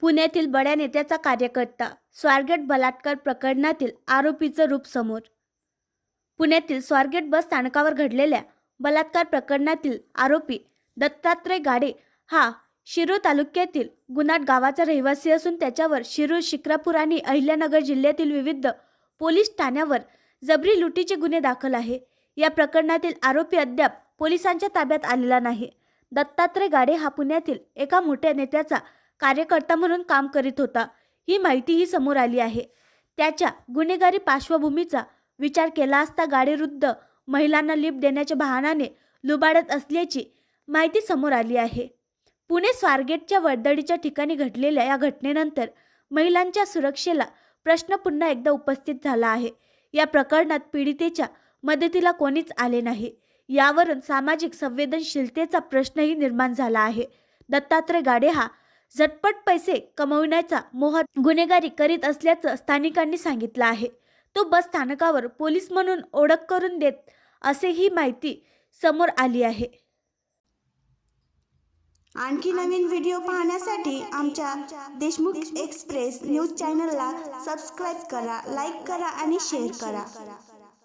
पुण्यातील बड्या नेत्याचा कार्यकर्ता स्वारगेट बलात्कार प्रकरणातील आरोपीचं रूप समोर. पुण्यातील स्वारगेट बस स्थानकावर घडलेल्या बलात्कार प्रकरणातील आरोपी दत्तात्रय गाडे हा शिरूर तालुक्यातील गुन्हाट गावाचा रहिवासी असून त्याच्यावर शिरूर, शिक्रापूर आणि अहिल्यानगर जिल्ह्यातील विविध पोलीस ठाण्यावर जबरी लुटीचे गुन्हे दाखल आहे. या प्रकरणातील आरोपी अद्याप पोलिसांच्या ताब्यात आलेला नाही. दत्तात्रय गाडे हा पुण्यातील एका मोठ्या नेत्याचा कार्यकर्ता म्हणून काम करीत होता. ही माहितीही समोर आली आहे. त्याच्या गुन्हेगारी पार्श्वभूमीचा विचार केला असता गाडेविरुद्ध महिलांना लिफ्ट देण्याच्या बहाण्याने लुबाडत असल्याची माहिती समोर आली आहे. पुणे स्वारगेटच्या वर्दळीच्या ठिकाणी घडलेल्या या घटनेनंतर महिलांच्या सुरक्षेला प्रश्न पुन्हा एकदा उपस्थित झाला आहे. या प्रकरणात पीडितेच्या मदतीला कोणीच आले नाही. यावरून सामाजिक संवेदनशीलतेचा प्रश्नही निर्माण झाला आहे. दत्तात्रय गाडे हा झटपट पैसे कमविण्याचा मोहात गुन्हेगारी करीत असल्याचं स्थानिकांनी सांगितलं आहे. तो बस स्थानकावर पोलीस म्हणून ओळख करून देत असे ही माहिती समोर आली आहे. आणखी नवीन व्हिडिओ पाहण्यासाठी आमच्या देशमुख एक्सप्रेस न्यूज चॅनलला सबस्क्राईब करा, लाईक करा आणि शेअर करा.